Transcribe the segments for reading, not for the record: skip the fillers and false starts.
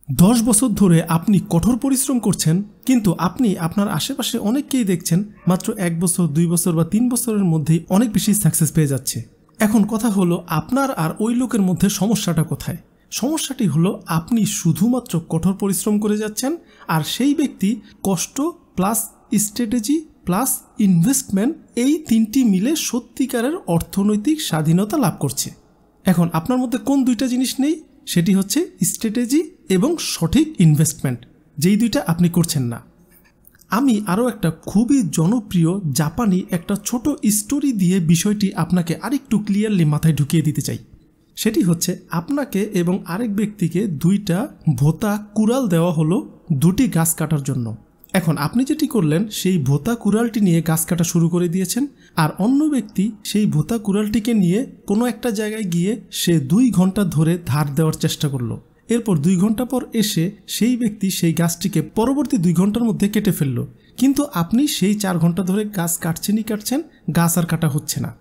10 বছর ধরে আপনি কঠোর পরিশ্রম করছেন, কিন্তু আপনি আপনার আশেপাশে অনেককেই দেখছেন মাত্র 1 বছর 2 বছর বা 3 বছরের মধ্যেই অনেক বেশি সাকসেস পেয়ে যাচ্ছে। এখন কথা হলো আপনার আর ওই লোকের মধ্যে সমস্যাটা কোথায়? সমস্যাটি হলো আপনি শুধুমাত্র কঠোর পরিশ্রম করে যাচ্ছেন, আর সেই ব্যক্তি কষ্ট প্লাস স্ট্র্যাটেজি প্লাস ইনভেস্টমেন্ট এই তিনটি মিলে সত্যিকারের অর্থনৈতিক স্বাধীনতা লাভ করছে। এখন আপনার মধ্যে কোন দুইটা জিনিস নেই? সেটি হচ্ছে স্ট্র্যাটেজি এবং সঠিক ইনভেস্টমেন্ট, যেই দুইটা আপনি করছেন না। আমি আরও একটা খুবই জনপ্রিয় জাপানি একটা ছোট স্টোরি দিয়ে বিষয়টি আপনাকে আরেকটু ক্লিয়ারলি মাথায় ঢুকিয়ে দিতে চাই। সেটি হচ্ছে আপনাকে এবং আরেক ব্যক্তিকে 2টা ভোতা কুড়াল দেওয়া হলো 2টি গাছ কাটার জন্য। এখন আপনি যেটি করলেন সেই ভোতা কুড়ালটি নিয়ে গাছ কাটা শুরু করে দিয়েছেন, আর অন্য ব্যক্তি সেই ভোতা কুড়ালটিকে নিয়ে কোনো একটা জায়গায় গিয়ে সে 2 ঘন্টা ধরে ধার দেওয়ার চেষ্টা করলো। এরপর 2 ঘন্টা পর এসে সেই ব্যক্তি সেই গাছটিকে পরবর্তী 2 ঘন্টার মধ্যে কেটে ফেললো, কিন্তু আপনি সেই 4 ঘন্টা ধরে গাছ কাটছেন, গাছ আর কাটা হচ্ছে না।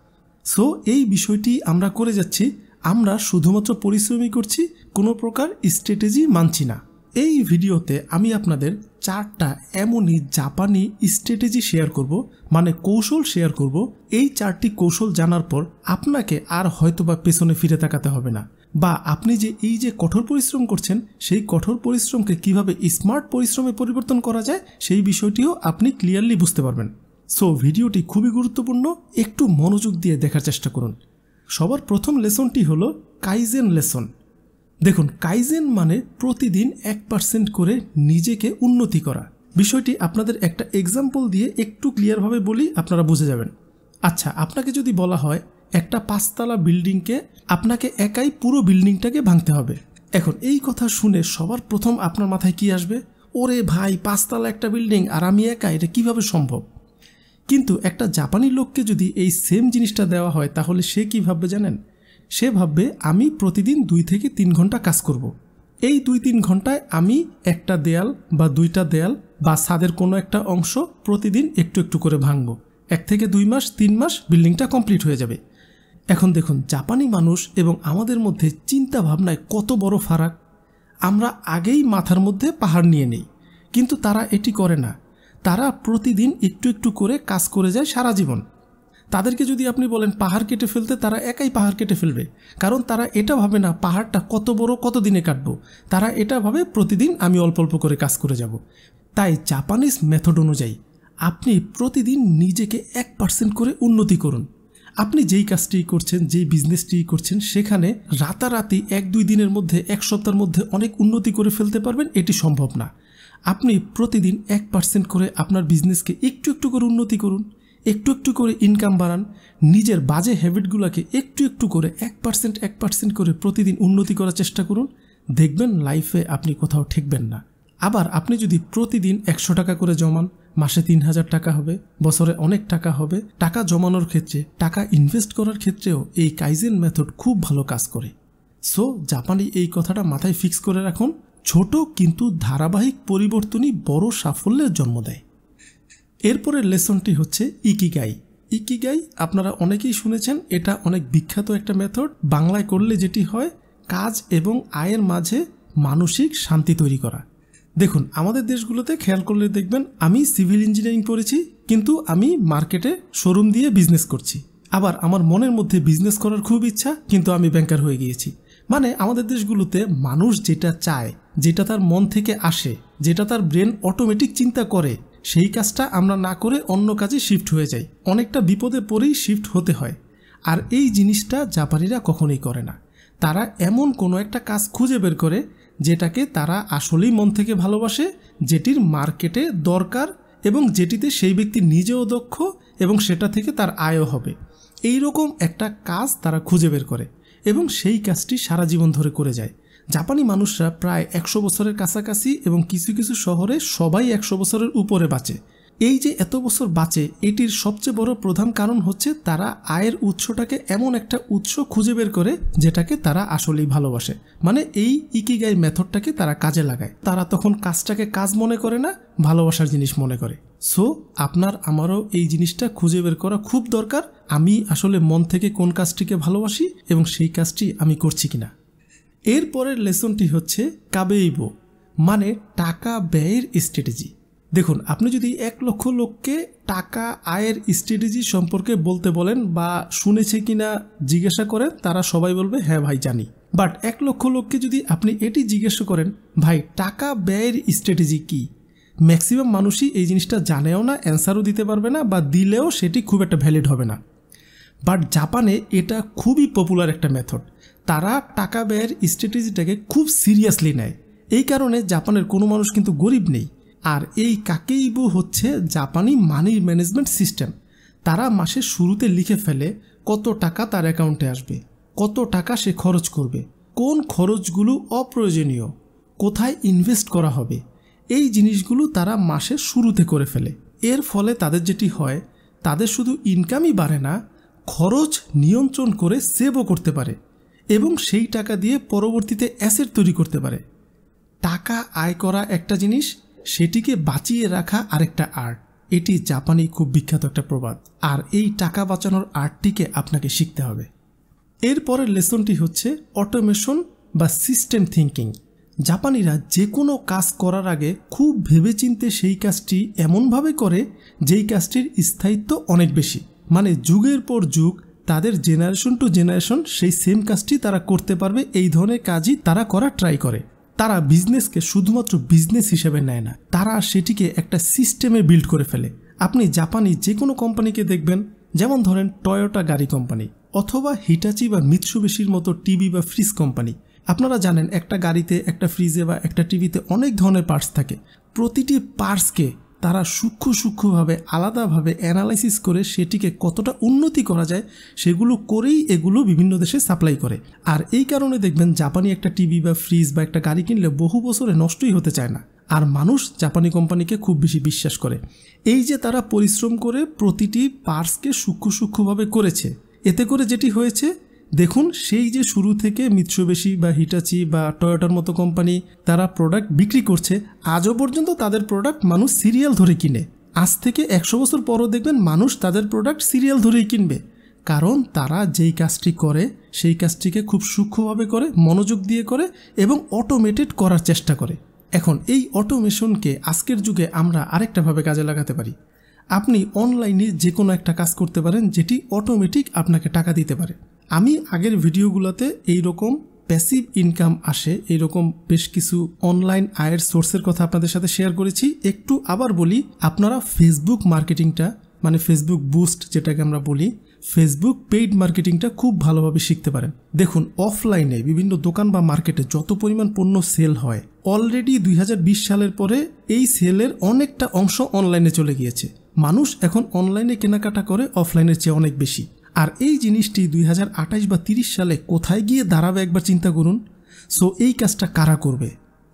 সো এই বিষয়টি আমরা করে যাচ্ছি, আমরা শুধুমাত্র পরিশ্রমই করছি, কোনো প্রকার স্ট্র্যাটেজি মানছি না। এই ভিডিওতে আমি আপনাদের 4টা এমনই জাপানি স্ট্র্যাটেজি শেয়ার করব, মানে কৌশল শেয়ার করব। এই 4টি কৌশল জানার পর আপনাকে আর হয়তোবা পেছনে ফিরে তাকাতে হবে না, বা আপনি যে এই যে কঠোর পরিশ্রম করছেন সেই কঠোর পরিশ্রমকে কিভাবে স্মার্ট পরিশ্রমে পরিবর্তন করা যায় সেই বিষয়টিও আপনি ক্লিয়ারলি বুঝতে পারবেন। সো ভিডিওটি খুবই গুরুত্বপূর্ণ, একটু মনোযোগ দিয়ে দেখার চেষ্টা করুন। সবার প্রথম লেসনটি হলো কাইজেন লেসন। দেখুন, কাইজেন মানে প্রতিদিন 1% করে নিজেকে উন্নতি করা। বিষয়টি আপনাদের একটা এক্সাম্পল দিয়ে একটু ক্লিয়ারভাবে বলি, আপনারা বুঝে যাবেন। আচ্ছা, আপনাকে যদি বলা হয় একটা 5তলা বিল্ডিংকে আপনাকে একাই পুরো বিল্ডিংটাকে ভাঙতে হবে। এখন এই কথা শুনে সবার প্রথম আপনার মাথায় কি আসবে? ওরে ভাই, 5তলা একটা বিল্ডিং আর আমি একা, এটা কিভাবে সম্ভব? কিন্তু একটা জাপানি লোককে যদি এই সেম জিনিসটা দেওয়া হয় তাহলে সে কি ভাববে জানেন? সে ভাববে আমি প্রতিদিন 2 থেকে 3 ঘন্টা কাজ করব। এই 2-3 ঘন্টায় আমি একটা দেয়াল বা 2টা দেয়াল বা ছাদের কোনো একটা অংশ প্রতিদিন একটু একটু করে ভাঙব। 1 থেকে 2 মাস 3 মাস বিল্ডিংটা কমপ্লিট হয়ে যাবে। এখন দেখুন, জাপানি মানুষ এবং আমাদের মধ্যে চিন্তা ভাবনায় কত বড় ফারাক। আমরা আগেই মাথার মধ্যে পাহাড় নিয়ে নেই, কিন্তু তারা এটি করে না। তারা প্রতিদিন একটু একটু করে কাজ করে যায় সারা জীবন। তাদেরকে যদি আপনি বলেন পাহাড় কেটে ফেলতে, তারা একাই পাহাড় কেটে ফেলবে, কারণ তারা এটা ভাবে না পাহাড়টা কত বড় কত দিনে কাটবো। তারা এটা ভাবে প্রতিদিন আমি অল্প অল্প করে কাজ করে যাব। তাই জাপানিজ মেথড অনুযায়ী আপনি প্রতিদিন নিজেকে 1% করে উন্নতি করুন। আপনি যেই কাজটি করছেন, যেই বিজনেসটি করছেন, সেখানে রাতারাতি 1-2 দিনের মধ্যে 1 সপ্তাহের মধ্যে অনেক উন্নতি করে ফেলতে পারবেন, এটি সম্ভব না। আপনি প্রতিদিন 1% করে আপনার বিজনেসকে একটু একটু করে উন্নতি করুন, একটু একটু করে ইনকাম বাড়ান, নিজের বাজে হ্যাবিটগুলোকে একটু একটু করে 1% করে প্রতিদিন উন্নতি করার চেষ্টা করুন। দেখবেন লাইফে আপনি কোথাও ঠেকবেন না। আবার আপনি যদি প্রতিদিন 100 টাকা করে জমান, মাসে 3000 টাকা হবে, বছরে অনেক টাকা হবে। টাকা জমানোর ক্ষেত্রে, টাকা ইনভেস্ট করার ক্ষেত্রেও এই কাইজেন মেথড খুব ভালো কাজ করে। সো জাপানি এই কথাটা মাথায় ফিক্স করে রাখুন, ছোট কিন্তু ধারাবাহিক পরিবর্তনই বড় সাফল্যের জন্ম দেয়। এরপরের লেসনটি হচ্ছে ইকিগাই। ইকিগাই আপনারা অনেকেই শুনেছেন, এটা অনেক বিখ্যাত একটা মেথড। বাংলায় করলে যেটি হয়, কাজ এবং আয়ের মাঝে মানসিক শান্তি তৈরি করা। দেখুন, আমাদের দেশগুলোতে খেয়াল করলে দেখবেন আমি সিভিল ইঞ্জিনিয়ারিং পড়েছি, কিন্তু আমি মার্কেটে শোরুম দিয়ে বিজনেস করছি। আবার আমার মনের মধ্যে বিজনেস করার খুব ইচ্ছা, কিন্তু আমি ব্যাংকার হয়ে গিয়েছি। মানে আমাদের দেশগুলোতে মানুষ যেটা চায়, যেটা তার মন থেকে আসে, যেটা তার ব্রেন অটোমেটিক চিন্তা করে, সেই কাজটা আমরা না করে অন্য কাজে শিফট হয়ে যাই। অনেকটা বিপদে পড়েই শিফট হতে হয়। আর এই জিনিসটা জাপানিরা কখনোই করে না। তারা এমন কোনো একটা কাজ খুঁজে বের করে যেটাকে তারা আসলেই মন থেকে ভালোবাসে, যেটির মার্কেটে দরকার এবং যেটিতে সেই ব্যক্তি নিজেও দক্ষ এবং সেটা থেকে তার আয়ও হবে। এই রকম একটা কাজ তারা খুঁজে বের করে এবং সেই কাজটি সারা জীবন ধরে করে যায়। জাপানি মানুষরা প্রায় 100 বছরের কাছাকাছি এবং কিছু কিছু শহরে সবাই 100 বছরের উপরে বাঁচে। এই যে এত বছর বাঁচে, এটির সবচেয়ে বড় প্রধান কারণ হচ্ছে তারা আয়ের উৎসটাকে এমন একটা উৎস খুঁজে বের করে যেটাকে তারা আসলেই ভালোবাসে। মানে এই ইকিগাই মেথডটাকে তারা কাজে লাগায়। তারা তখন কাজটাকে কাজ মনে করে না, ভালোবাসার জিনিস মনে করে। সো আপনার আমারও এই জিনিসটা খুঁজে বের করা খুব দরকার, আমি আসলে মন থেকে কোন কাজটিকে ভালোবাসি এবং সেই কাজটি আমি করছি কিনা। এরপরের লেসনটি হচ্ছে কাবেইবো। মানে টাকা ব্যয়ের স্ট্র্যাটেজি। দেখুন, আপনি যদি 1 লক্ষ লোককে টাকা আয়ের স্ট্র্যাটেজি সম্পর্কে বলতে বলেন বা শুনেছে কিনা জিজ্ঞাসা করেন, তারা সবাই বলবে হ্যাঁ ভাই জানি। বাট 1 লক্ষ লোককে যদি আপনি এটি জিজ্ঞাসা করেন ভাই টাকা ব্যয়ের স্ট্র্যাটেজি কি, ম্যাক্সিমাম মানুষই এই জিনিসটা জানেও না, অ্যান্সারও দিতে পারবে না, বা দিলেও সেটি খুব একটা ভ্যালিড হবে না। বাট জাপানে এটা খুবই পপুলার একটা মেথড। তারা টাকা ব্যয়ের স্ট্র্যাটেজিটাকে খুব সিরিয়াসলি নেয়। এই কারণে জাপানের কোনো মানুষ কিন্তু গরিব নেই। আর এই কাকেইবু হচ্ছে জাপানি মানি ম্যানেজমেন্ট সিস্টেম। তারা মাসের শুরুতে লিখে ফেলে কত টাকা তার অ্যাকাউন্টে আসবে, কত টাকা সে খরচ করবে, কোন খরচগুলো অপ্রয়োজনীয়, কোথায় ইনভেস্ট করা হবে, এই জিনিসগুলো তারা মাসের শুরুতে করে ফেলে। এর ফলে তাদের যেটি হয়, তাদের শুধু ইনকামই বাড়ে না, খরচ নিয়ন্ত্রণ করে সেভও করতে পারে এবং সেই টাকা দিয়ে পরবর্তীতে অ্যাসেট তৈরি করতে পারে। টাকা আয় করা একটা জিনিস, সেটিকে বাঁচিয়ে রাখা আরেকটা আর্ট। এটি জাপানি খুব বিখ্যাত একটা প্রবাদ। আর এই টাকা বাঁচানোর আর্টটিকে আপনাকে শিখতে হবে। এরপরের লেসনটি হচ্ছে অটোমেশন বা সিস্টেম থিঙ্কিং। জাপানিরা যে কোনো কাজ করার আগে খুব ভেবেচিন্তে সেই কাজটি এমনভাবে করে যেই কাজটির স্থায়িত্ব অনেক বেশি, মানে যুগের পর যুগ তাদের জেনারেশন টু জেনারেশন সেই সেম কাজটি তারা করতে পারবে। এই ধরনের কাজই তারা করার ট্রাই করে। তারা বিজনেসকে শুধুমাত্র বিজনেস হিসেবে নেয় না, তারা সেটিকে একটা সিস্টেমে বিল্ড করে ফেলে। আপনি জাপানি যে কোনো কোম্পানিকে দেখবেন, যেমন ধরেন টয়োটা গাড়ি কোম্পানি অথবা হিটাচি বা মিৎসুবিশির মতো টিভি বা ফ্রিজ কোম্পানি। আপনারা জানেন একটা গাড়িতে, একটা ফ্রিজে বা একটা টিভিতে অনেক ধরনের পার্টস থাকে। প্রতিটি পার্টসকে তারা সূক্ষ্মভাবে আলাদাভাবে অ্যানালাইসিস করে সেটিকে কতটা উন্নতি করা যায় সেগুলো করেই এগুলো বিভিন্ন দেশে সাপ্লাই করে। আর এই কারণে দেখবেন জাপানি একটা টিভি বা ফ্রিজ বা একটা গাড়ি কিনলে বহু বছরে নষ্টই হতে চায় না। আর মানুষ জাপানি কোম্পানিকে খুব বেশি বিশ্বাস করে। এই যে তারা পরিশ্রম করে প্রতিটি পার্টসকে সূক্ষ্মভাবে করেছে, এতে করে যেটি হয়েছে দেখুন, সেই যে শুরু থেকে মিৎসুবিশি বা হিটাচি বা টয়োটার মতো কোম্পানি তারা প্রোডাক্ট বিক্রি করছে, আজও পর্যন্ত তাদের প্রোডাক্ট মানুষ সিরিয়াল ধরে কিনে। আজ থেকে 100 বছর পরও দেখবেন মানুষ তাদের প্রোডাক্ট সিরিয়াল ধরেই কিনবে, কারণ তারা যেই কাজটি করে সেই কাজটিকে খুব সূক্ষ্মভাবে করে, মনোযোগ দিয়ে করে এবং অটোমেটেড করার চেষ্টা করে। এখন এই অটোমেশনকে আজকের যুগে আমরা আরেকটাভাবে কাজে লাগাতে পারি। আপনি অনলাইনে যে কোনো একটা কাজ করতে পারেন যেটি অটোমেটিক আপনাকে টাকা দিতে পারে। আমি আগের ভিডিওগুলোতে এইরকম প্যাসিভ ইনকাম আসে এইরকম বেশ কিছু অনলাইন আয়ের সোর্সের কথা আপনাদের সাথে শেয়ার করেছি। একটু আবার বলি, আপনারা ফেসবুক মার্কেটিংটা, মানে ফেসবুক বুস্ট যেটাকে আমরা বলি, ফেসবুক পেইড মার্কেটিংটা খুব ভালোভাবে শিখতে পারেন। দেখুন, অফলাইনে বিভিন্ন দোকান বা মার্কেটে যত পরিমাণ পণ্য সেল হয়, অলরেডি 2020 সালের পরে এই সেলের অনেকটা অংশ অনলাইনে চলে গিয়েছে। মানুষ এখন অনলাইনে কেনাকাটা করে অফলাইনের চেয়ে অনেক বেশি। আর এই জিনিসটি 2028 বা 30 সালে কোথায় গিয়ে দাঁড়াবে একবার চিন্তা করুন। সো এই কাজটা কারা করবে?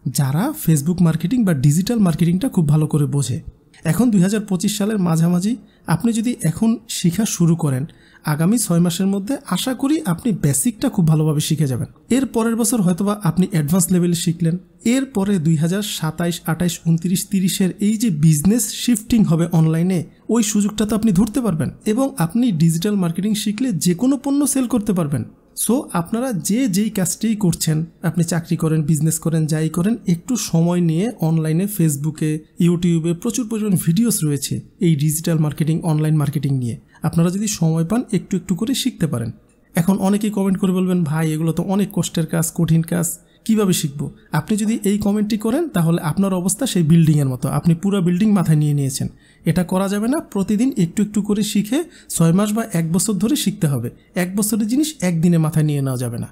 যারা ফেসবুক মার্কেটিং বা ডিজিটাল মার্কেটিংটা খুব ভালো করে বোঝে। এখন 2025 সালের মাঝামাঝি আপনি যদি এখন শেখা শুরু করেন, আগামী 6 মাসের মধ্যে আশা করি আপনি বেসিকটা খুব ভালোভাবে শিখে যাবেন। এর পরের বছর হয়তোবা আপনি অ্যাডভান্স লেভেলে শিখলেন। এরপরে 2027, 28, 29, 30-এর এই যে বিজনেস শিফটিং হবে অনলাইনে, ওই সুযোগটা তো আপনি ধরতে পারবেন এবং আপনি ডিজিটাল মার্কেটিং শিখলে যে কোনো পণ্য সেল করতে পারবেন। সো আপনারা যেই কাজটিই করছেন, আপনি চাকরি করেন, বিজনেস করেন, যাই করেন, একটু সময় নিয়ে অনলাইনে ফেসবুকে, ইউটিউবে প্রচুর পরিমাণ ভিডিওস রয়েছে এই ডিজিটাল মার্কেটিং, অনলাইন মার্কেটিং নিয়ে। আপনারা যদি সময় পান একটু করে শিখতে পারেন। এখন অনেকেই কমেন্ট করে বলবেন, ভাই এগুলো তো অনেক কষ্টের কাজ, কঠিন কাজ, কিভাবে শিখবো? আপনি যদি এই কমেন্টটি করেন তাহলে আপনার অবস্থা সেই বিল্ডিংয়ের মতো, আপনি পুরো বিল্ডিং মাথায় নিয়ে নিয়েছেন। এটা করা যাবে না। প্রতিদিন একটু করে শিখে 6 মাস বা 1 বছর ধরে শিখতে হবে। 1 বছরের জিনিস একদিনে মাথায় নিয়ে নেওয়া যাবে না।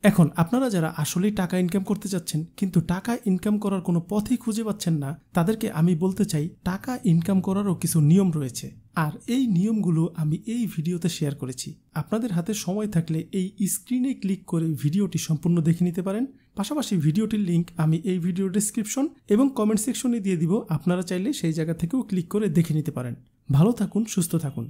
এখন আপনারা যারা আসলেই টাকা ইনকাম করতে চাচ্ছেন কিন্তু টাকা ইনকাম করার কোনো পথই খুঁজে পাচ্ছেন না, তাদেরকে আমি বলতে চাই টাকা ইনকাম করারও কিছু নিয়ম রয়েছে। আর এই নিয়মগুলো আমি এই ভিডিওতে শেয়ার করেছি। আপনাদের হাতে সময় থাকলে এই স্ক্রিনে ক্লিক করে ভিডিওটি সম্পূর্ণ দেখে নিতে পারেন। পাশাপাশি ভিডিওটির লিঙ্ক আমি এই ভিডিও ডেসক্রিপশন এবং কমেন্ট সেকশনে দিয়ে দিব। আপনারা চাইলে সেই জায়গা থেকেও ক্লিক করে দেখে নিতে পারেন। ভালো থাকুন, সুস্থ থাকুন।